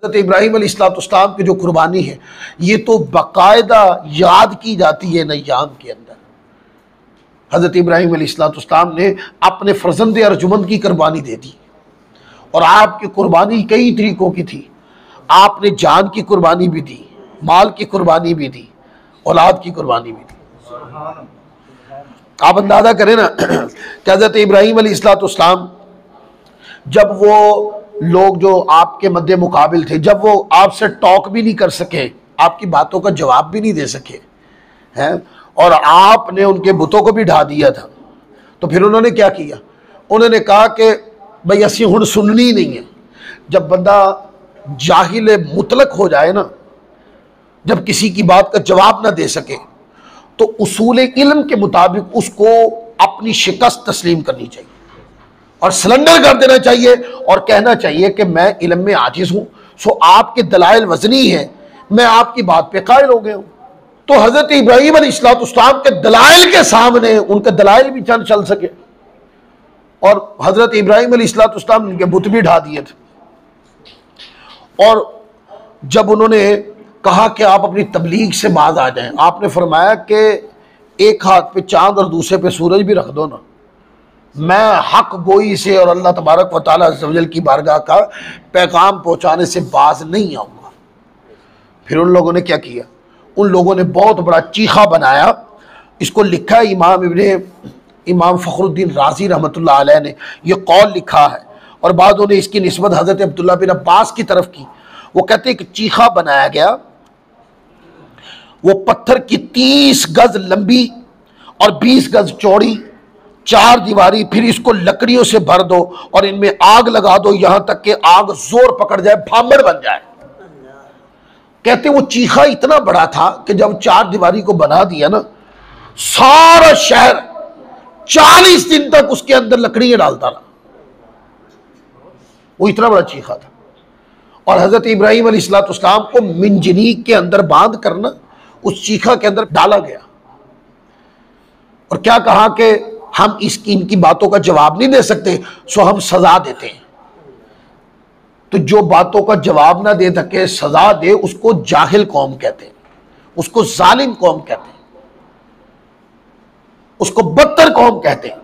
हज़रत इब्राहीम अलैहिस्सलाम की जो कुर्बानी है ये तो बाकायदा याद की जाती है नय्याम के अंदर। हज़रत इब्राहीम अलैहिस्सलाम ने अपने फर्जंद अर्जुमंद की कुर्बानी दे दी और आपकी कुर्बानी कई तरीकों की थी। आपने जान की कुर्बानी भी दी, माल की कुर्बानी भी दी, औलाद की कुर्बानी भी दी। आप अंदाज़ा करें ना कि हज़रत इब्राहीम अलैहिस्सलाम जब वो लोग जो आपके मध्य मुकाबिल थे, जब वो आपसे टॉक भी नहीं कर सके, आपकी बातों का जवाब भी नहीं दे सके हैं, और आपने उनके बुतों को भी ढा दिया था, तो फिर उन्होंने क्या किया? उन्होंने कहा कि भाई असी हुण सुननी नहीं है। जब बंदा जाहिल मुतलक हो जाए ना, जब किसी की बात का जवाब ना दे सके, तो उसूल इल्म के मुताबिक उसको अपनी शिकस्त तस्लीम करनी चाहिए और सरेंडर कर देना चाहिए और कहना चाहिए कि मैं इल्म में आजिज़ हूँ, सो आपके दलाइल वज़नी हैं, मैं आपकी बात पे कायल हो गया हूँ। तो हज़रत इब्राहीम अलैहिस्सलाम के दलाइल के सामने उनके दलाइल भी चंद चल सके और हज़रत इब्राहीम अलैहिस्सलाम ने उनके बुत भी ढा दिए थे। और जब उन्होंने कहा कि आप अपनी तबलीग से बाज आ जाएं, आपने फरमाया कि एक हाथ पे चांद और दूसरे पे सूरज भी रख दो ना, मैं हक गोई से और अल्लाह तबारक व तआला अज़्ज़ व जल की बारगाह का पैगाम पहुँचाने से बाज नहीं आऊँगा। फिर उन लोगों ने क्या किया? उन लोगों ने बहुत बड़ा चीखा बनाया। इसको लिखा है इमाम फ़खरुद्दीन राज़ी रहमतुल्लाह अलैह ने यह कौल लिखा है और बाद उन्हें इसकी निस्बत हज़रत अब्दुल्लाह बिन अब्बास की तरफ की। वो कहते हैं कि चीखा बनाया गया, वो पत्थर की 30 गज लंबी और 20 गज चौड़ी 4 दीवारी, फिर इसको लकड़ियों से भर दो और इनमें आग लगा दो, यहां तक कि आग जोर पकड़ जाए, भांबड़ बन जाए। कहते वो चीखा इतना बड़ा था कि जब 4 दीवारी को बना दिया ना, सारा शहर 40 दिन तक उसके अंदर लकड़ियां डालता रहा। वो इतना बड़ा चीखा था। और हजरत इब्राहीम अलैहिस्सलाम को मिंजनीक के अंदर बांध करना उस चीखा के अंदर डाला गया और क्या कहा कि हम इनकी बातों का जवाब नहीं दे सकते, सो हम सजा देते हैं। तो जो बातों का जवाब ना दे सके, सजा दे, उसको जाहिल कौम कहते हैं, उसको जालिम कौम कहते हैं, उसको बदतर कौम कहते हैं।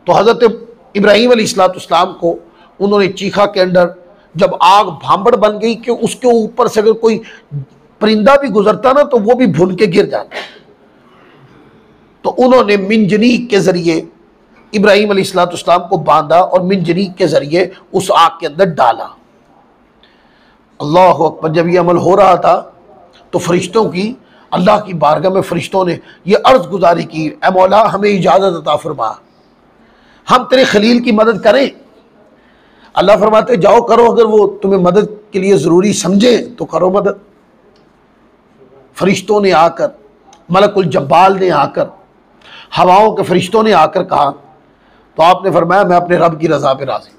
तो हजरत इब्राहीम अलैहिस्सलाम को उन्होंने चीखा के अंदर जब आग भांबड़ बन गई कि उसके ऊपर से अगर कोई परिंदा भी गुजरता ना तो वो भी भुन के गिर जाता, तो उन्होंने मिंजनीक के जरिए इब्राहीम अलैहिस्सलाम को बांधा और मिंजनीक के जरिए उस आग के अंदर डाला। अल्लाह अकबर। जब ये अमल हो रहा था तो फरिश्तों की, अल्लाह की बारगाह में फरिश्तों ने ये अर्ज गुजारी की, ए मौला हमें इजाज़त अता फरमा, हम तेरे खलील की मदद करें। अल्लाह फरमाते जाओ करो, अगर वो तुम्हें मदद के लिए ज़रूरी समझे तो करो मदद। फरिश्तों ने आकर, मलकुल जब्बाल ने आकर, हवाओं के फरिश्तों ने आकर कहा, तो आपने फरमाया मैं अपने रब की रज़ा पे राज़ी।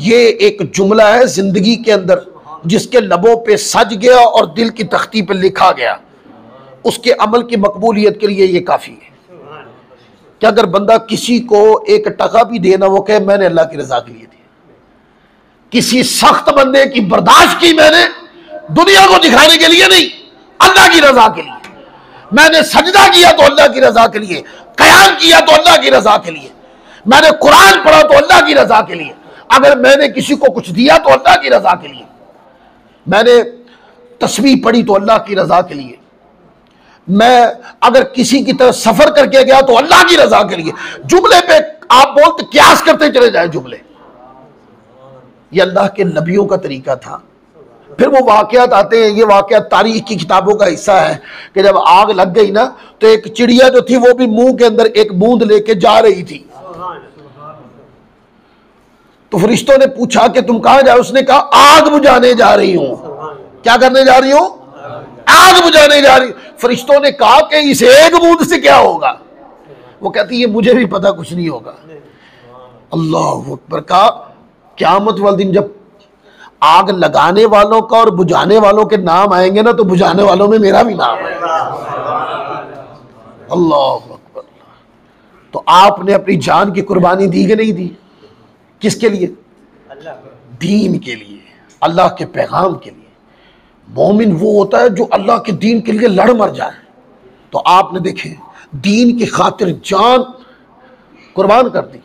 ये एक जुमला है ज़िंदगी के अंदर जिसके लबों पे सज गया और दिल की तख्ती पे लिखा गया, उसके अमल की मकबूलियत के लिए ये काफ़ी है कि अगर बंदा किसी को 1 टका भी देना, वो कहे मैंने अल्लाह की रज़ा के लिए दिया। किसी सख्त बंदे की बर्दाश्त की मैंने दुनिया को दिखाने के लिए नहीं, अल्लाह की रज़ा के लिए। मैंने सजदा किया तो अल्लाह की रज़ा के लिए, क़याम किया तो अल्लाह की रज़ा के लिए, मैंने कुरान पढ़ा तो अल्लाह की रज़ा के लिए, अगर मैंने किसी को कुछ दिया तो अल्लाह की रज़ा के लिए, मैंने तस्बीह पढ़ी तो अल्लाह की रज़ा के लिए, मैं अगर किसी की तरफ सफ़र करके गया तो अल्लाह की रज़ा के लिए। जुमले पे आप बोलते क्यास करते चले जाए जुमले। ये अल्लाह के नबियों का तरीका था। फिर वो वाक़यात आते हैं, ये वाक़यात तारीख की किताबों का हिस्सा है कि जब आग लग गई ना तो एक चिड़िया जो थी वो भी मुंह के अंदर एक बूंद लेके जा रही थी। तो फरिश्तों ने पूछा कि तुम कहां जाओ? उसने कहा आग बुझाने जा रही हूं। क्या करने जा रही हूं? आग बुझाने जा रही। फरिश्तों ने कहा कि इस एक बूंद से क्या होगा? वो कहती है मुझे भी पता, कुछ नहीं होगा। अल्लाह अकबर। का क़यामत वाले दिन जब आग लगाने वालों का और बुझाने वालों के नाम आएंगे ना, तो बुझाने वालों में मेरा भी नाम है। अल्लाह अकबर। तो आपने अपनी जान की कुर्बानी दी कि नहीं दी? किसके लिए? दीन के लिए। अल्लाह के पैगाम के लिए। मोमिन वो होता है जो अल्लाह के दीन के लिए लड़ मर जाए। तो आपने देखे दीन की खातिर जान कुर्बान कर दी।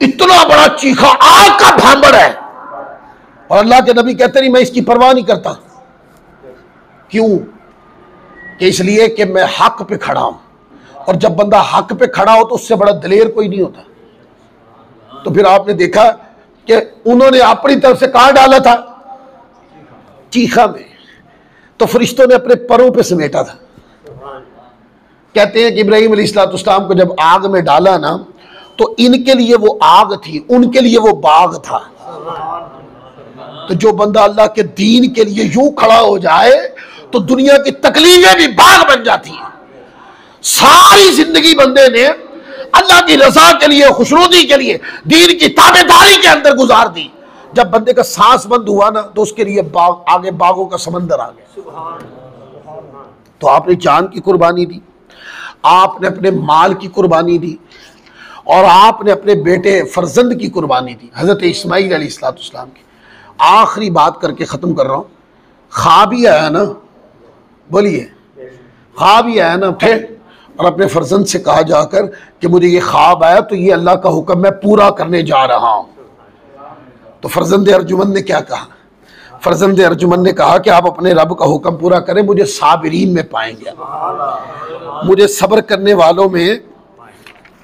इतना बड़ा चीखा, आग का भांबड़ है, और अल्लाह के नबी कहते नहीं मैं इसकी परवाह नहीं करता। क्यों? कि इसलिए कि मैं हक पे खड़ा हूं, और जब बंदा हक पे खड़ा हो तो उससे बड़ा दलेर कोई नहीं होता। तो फिर आपने देखा कि उन्होंने अपनी तरफ से कहां डाला था? चीखा में। तो फरिश्तों ने अपने परों पे समेटा था। कहते हैं कि इब्राहीम अलैहिस्सलाम को जब आग में डाला ना, तो इनके लिए वो आग थी, उनके लिए वो बाग था। तो जो बंदा अल्लाह के दीन के लिए यूं खड़ा हो जाए तो दुनिया की तकलीफें भी बाग बन जाती हैं। सारी जिंदगी बंदे ने अल्लाह की रजा के लिए, खुशनुदी के लिए, दीन की ताबेदारी के अंदर गुजार दी। जब बंदे का सांस बंद हुआ ना, तो उसके लिए बाग, आगे बागों का समंदर आ गया। तो आपने जान की कुर्बानी दी, आपने अपने माल की कुर्बानी दी, और आपने अपने बेटे फर्जंद की कुर्बानी दी, हजरत इस्माइल अलैहिस्सलाम की। आखिरी बात करके ख़त्म कर रहा हूँ। ख्वाब ही आया ना, बोलिए, ख्वाब ही आया ना, थे और अपने फर्जंद से कहा जाकर कि मुझे ये ख्वाब आया, तो ये अल्लाह का हुक्म मैं पूरा करने जा रहा हूँ। तो फर्जंद अर्जुमन ने क्या कहा? फर्जंद अर्जुमन ने कहा कि आप अपने रब का हुक्म पूरा करें, मुझे साबिरीन में पाएंगे, मुझे सब्र करने वालों में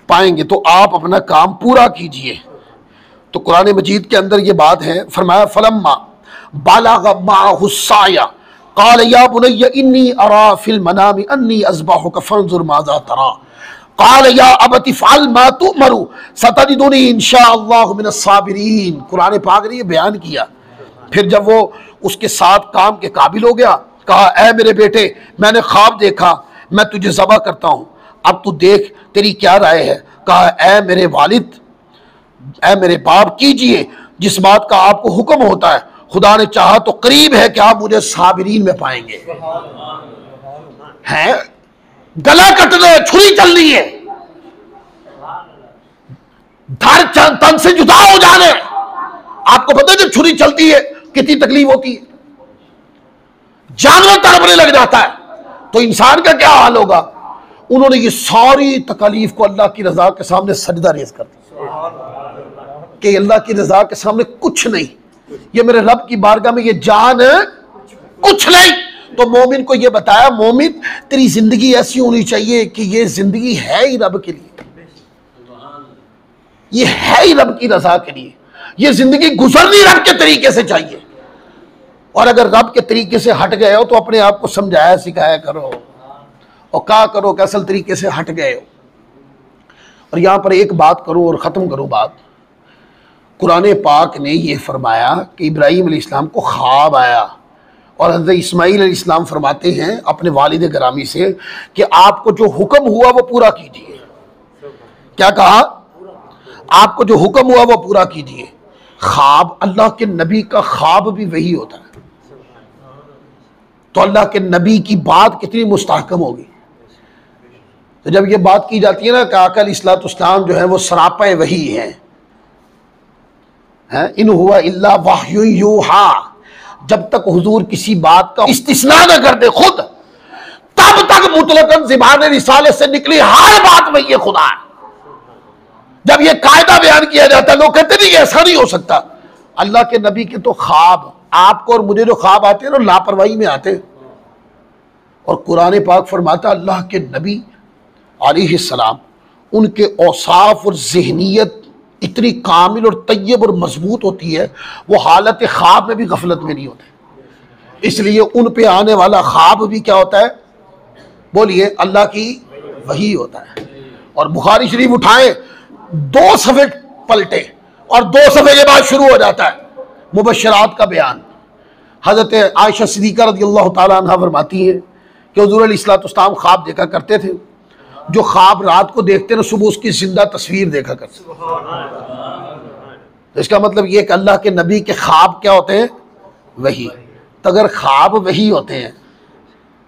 पाएंगे, तो आप अपना काम पूरा कीजिए। तो कुरान मजीद के अंदर ये बात है, फरमाया फलम्मा बालगा माअहु साया क़ाल या बुनय्या इन्नी अरा फिल मनामी अन्नी अज़बहुका फंज़ुर माज़ा तरा क़ाल या अबति फ़अल मा तुअमरु सतजिदुनी इंशाअल्लाहु मिनस साबिरीन। कुरान पाक ने ये बयान किया। फिर जब वो उसके साथ काम के काबिल हो गया, कहा ऐ मेरे बेटे, मैंने ख्वाब देखा, मैं तुझे ज़बह करता हूँ, अब तू देख तेरी क्या राय है। कहा ऐ मेरे वालिद, ऐ मेरे बाप, कीजिए जिस बात का आपको हुक्म होता है, खुदा ने चाहा तो करीब है कि आप मुझे साबिरीन में पाएंगे। हैं गला कटना है, छुरी चलनी है, धड़ तन से जुदा हो जाना है। आपको पता है जब छुरी चलती है कितनी तकलीफ होती है, जानवर तड़पने लग जाता है, तो इंसान का क्या हाल होगा। उन्होंने ये सारी तकलीफ को अल्लाह की रजा के सामने सजदा रेज कर दिया कि अल्लाह की रजा के सामने कुछ नहीं, ये मेरे रब की बारगाह में ये जान कुछ नहीं। तो मोमिन को ये बताया, मोमिन तेरी जिंदगी ऐसी होनी चाहिए कि ये जिंदगी है ही रब के लिए, ये है ही रब की रजा के लिए, ये जिंदगी गुजरनी रब के तरीके से चाहिए। और अगर रब के तरीके से हट गए हो तो अपने आप को समझाया सिखाया करो और कहा करो कि असल तरीके से हट गए हो। और यहां पर एक बात करो और ख़त्म करो बात। कुरान पाक ने यह फरमाया कि इब्राहीम अलैहिस्सलाम को ख्वाब आया, और हज़रत इस्माईल अलैहिस्सलाम फरमाते हैं अपने वालिद गिरामी से कि आपको जो हुक्म हुआ वो पूरा कीजिए। क्या कहा? आपको जो हुक्म हुआ वो पूरा कीजिए। ख्वाब, अल्लाह के नबी का ख्वाब भी वही होता है। तो अल्लाह के नबी की बात कितनी मुस्तहकम होगी। तो जब ये बात की जाती है ना कि आका अलैहिस्सलाम जो है वो सरापा वही है, इन हुआ इल्ला वहयु यूहा, जब तक हुजूर किसी बात का इस्तिस्ना न कर दे खुद, तब तक मुतलकन ज़बान रिसाले से निकली हर बात में ये खुदा है। जब ये कायदा बयान किया जाता है लोग कहते नहीं ऐसा नहीं हो सकता। अल्लाह के नबी के तो ख्वाब, आपको और मुझे जो ख्वाब आते हैं ना लापरवाही में आते हैं। और कुरान पाक फरमाता अल्लाह के नबी अलैहिस्सलाम, उनके औसाफ और ज़हनियत इतनी कामिल और तय्यब और मजबूत होती है, वो हालत ख्वाब में भी गफलत में नहीं होते। इसलिए उन पे आने वाला ख्वाब भी क्या होता है? बोलिए, अल्लाह की वही होता है। और बुखारी शरीफ उठाए, 2 सफ़े पलटे और 2 सफ़े के बाद शुरू हो जाता है मुबश्शरात का बयान। हज़रत आयशा सिद्दीक़ा रज़ियल्लाहु ताला अन्हा फरमाती है कि हुज़ूर अलैहिस्सलाम ख्वाब देखा करते थे, जो ख्वाब रात को देखते ना सुबह उसकी जिंदा तस्वीर देखा करते। तो इसका मतलब ये कि अल्लाह के नबी के ख्वाब क्या होते हैं? वही। तो अगर ख्वाब वही होते हैं,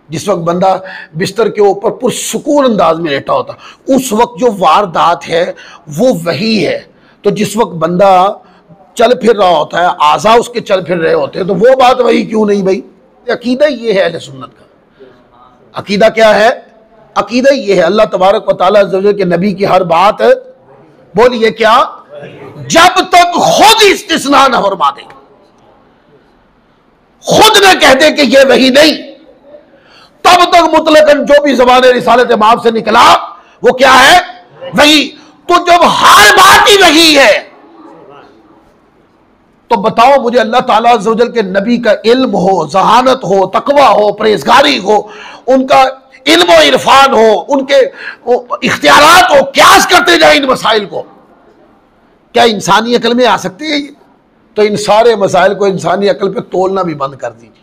जिस वक्त बंदा बिस्तर के ऊपर पुरसुकून अंदाज में लेटा होता, उस वक्त जो वारदात है वो वही है। तो जिस वक्त बंदा चल फिर रहा होता है, आज़ा उसके चल फिर रहे होते हैं, तो वो बात वही क्यों नहीं भाई? अकीदा ये है अहले सुन्नत का। अकीदा क्या है? अकीदा ये है अल्लाह तबारक व तआला के नबी की हर बात, बोलिए क्या, जब तक खुद इस्तिस्ना न फरमा दे, खुद न कह दे कि ये वही नहीं, तब तक मुतलकन जो भी ज़बान रिसालत माब से निकला वो क्या है? वही। तो जब हर बात ही वही है, तो बताओ मुझे अल्लाह ताला अज़्ज़ व जल के नबी का इल्म हो, जहानत हो, तकवा हो, परहेजगारी हो, उनका इल्म और इरफान हो, उनके इख्तियारात हो, क्यास करते जाए इन मसाइल को, क्या इंसानी अकल में आ सकते हैं ये? तो इन सारे मसाइल को इंसानी अकल पे तोलना भी बंद कर दीजिए।